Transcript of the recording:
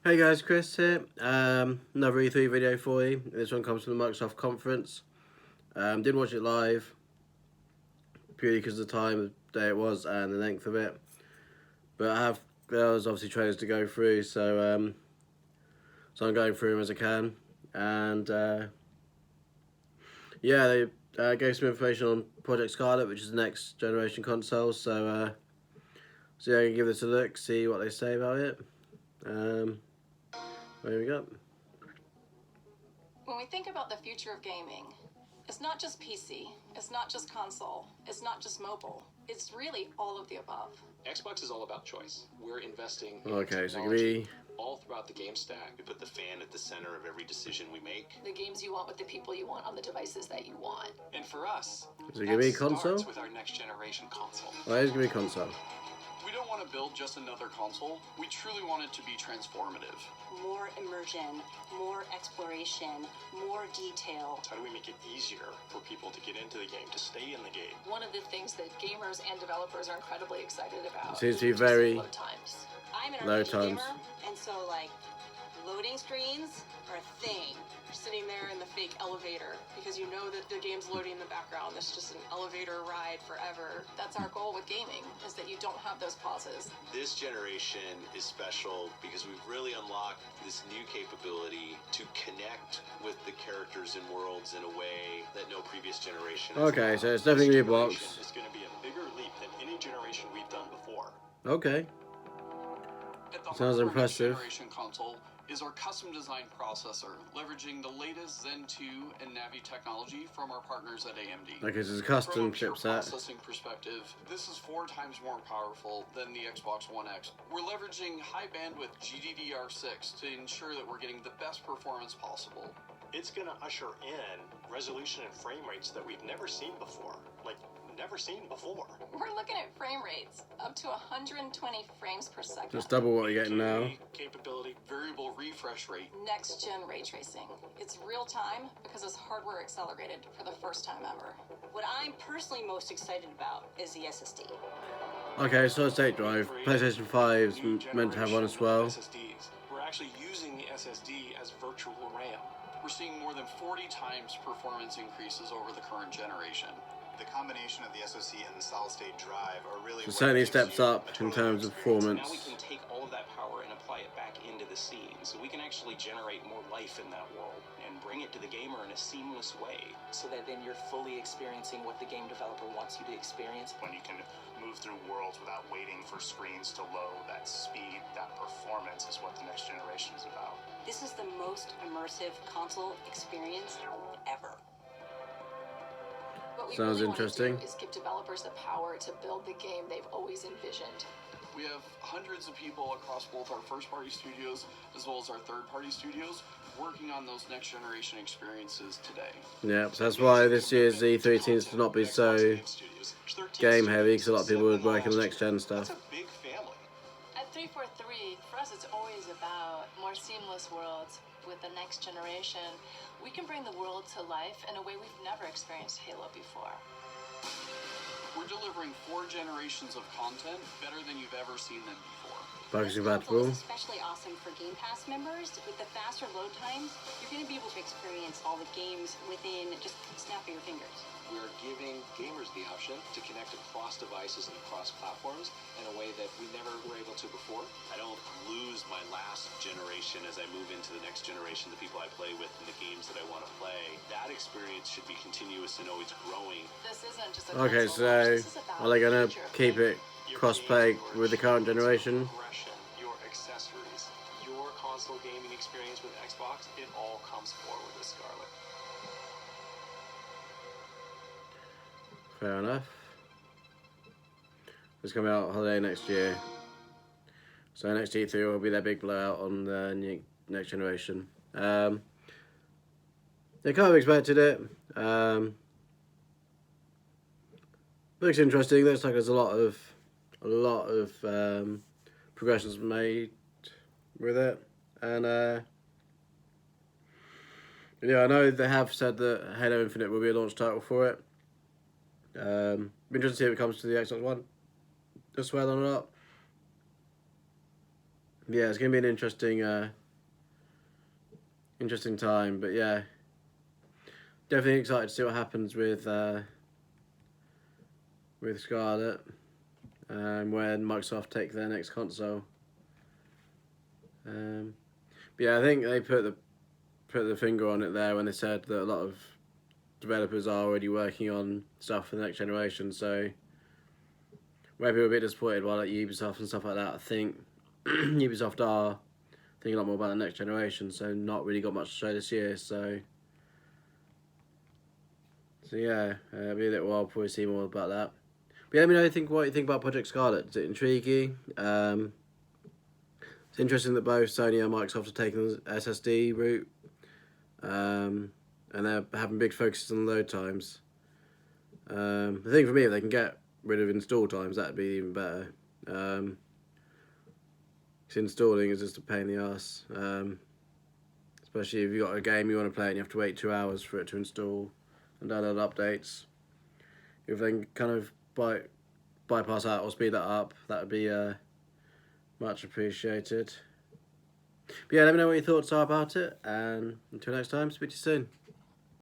Hey guys, Chris here. Another E3 video for you. This one comes from the Microsoft conference. Didn't watch it live purely because of the time of day it was and the length of it. But there was obviously trailers to go through, so I'm going through them as I can. And yeah, they gave some information on Project Scarlett, which is the next generation console. So yeah, I can give this a look, see what they say about it. There we go. When we think about the future of gaming, it's not just PC, it's not just console, it's not just mobile. It's really all of the above. Xbox is all about choice. We're investing in Okay, so it could technology be all throughout the game stack. We put the fan at the center of every decision we make. The games you want with the people you want on the devices that you want. And for us, Is it gonna be that console? starts with our next generation console. Oh, it's gonna be console. We don't want to build just another console. We truly want it to be transformative. More immersion, more exploration, more detail. How do we make it easier for people to get into the game, to stay in the game? One of the things that gamers and developers are incredibly excited about It seems to be is very load times. I'm an low RPG times. gamer, and so loading screens are a thing. You're sitting there in the fake elevator because you know that the game's loading in the background. It's just an elevator ride forever. That's our goal with gaming, is that you don't have those pauses. This generation is special because we've really unlocked this new capability to connect with the characters and worlds in a way that no previous generation has Okay, allowed. so it's definitely This gonna be a box. generation is going to be a bigger leap than any generation we've done before. Okay. At the Sounds heart of our impressive. next generation console is our custom designed processor, leveraging the latest Zen 2 and Navi technology from our partners at AMD. Okay, so it's a From custom a pure chipset. processing perspective, this is 4 times more powerful than the Xbox One X. We're leveraging high bandwidth GDDR6 to ensure that we're getting the best performance possible. It's going to usher in resolution and frame rates that we've never seen before. Never seen before. We're looking at frame rates up to 120 frames per second. Just double what you're getting now. Capability. Variable refresh rate. Next gen ray tracing. It's real time because it's hardware accelerated for the first time ever. What I'm personally most excited about is the SSD. Okay, solid state drive. PlayStation 5 is meant to have one as well. SSDs. We're actually using the SSD as virtual RAM. We're seeing more than 40 times performance increases over the current generation. The combination of the SoC and the solid-state drive are really So certainly steps up in terms of performance. Now we can take all of that power and apply it back into the scene, so we can actually generate more life in that world and bring it to the gamer in a seamless way. So that then you're fully experiencing what the game developer wants you to experience. when you can move through worlds without waiting for screens to load. That speed, that performance is what the next generation is about. This is the most immersive console experience ever. What we Sounds really want to interesting. do is give developers the power to build the game they've always envisioned. We have hundreds of people across both our first-party studios as well as our third-party studios working on those next-generation experiences today. Yeah, so that's why this year's E3 seems to not be so game heavy, because a lot of people would work on the next gen stuff. That's a big family. At 343, for us it's always about more seamless worlds with the next generation. We can bring the world to life in a way we've never experienced Halo before. We're delivering 4 generations of content better than you've ever seen them before. Backwards This compatible. console is especially awesome for Game Pass members. With the faster load times, you're going to be able to experience all the games within just a snap of your fingers. We're giving gamers the option to connect across devices and across platforms in a way that we never were able to before. I don't lose my last generation as I move into the next generation, the people I play with and the games that I want to play. That experience should be continuous and always growing. This isn't just a Okay, console launch, so this is about are they the gonna future of keep gaming. it cross-play with the current generation? Your progression, your accessories, your console gaming experience with Xbox, it all comes forward with Scarlett. Fair enough. It's coming out holiday next year. So next E3 will be their big blowout on the next generation. They kind of expected it. Looks interesting. Looks like there's a lot of progressions made with it, and yeah, I know they have said that Halo Infinite will be a launch title for it. Be interested to see if it comes to the Xbox One as well or not. yeah, it's going to be an interesting time. But yeah, definitely excited to see what happens with Scarlett when Microsoft take their next console. But yeah, I think they put the finger on it there when they said that a lot of developers are already working on stuff for the next generation. So where people are a bit disappointed by like Ubisoft and stuff like that, I think Ubisoft are thinking a lot more about the next generation, so not really got much to show this year. So yeah, it'll be a little while before we see more about that. But yeah, let me know what you think about Project Scarlett. Does it intrigue you? It's interesting that both Sony and Microsoft are taking the SSD route, and they're having big focuses on load times. The thing for me, if they can get rid of install times, that'd be even better. Because installing is just a pain in the ass. Especially if you've got a game you want to play and you have to wait 2 hours for it to install and download updates. If they can kind of bypass that or speed that up, that would be much appreciated. But yeah, let me know what your thoughts are about it, and until next time, speak to you soon.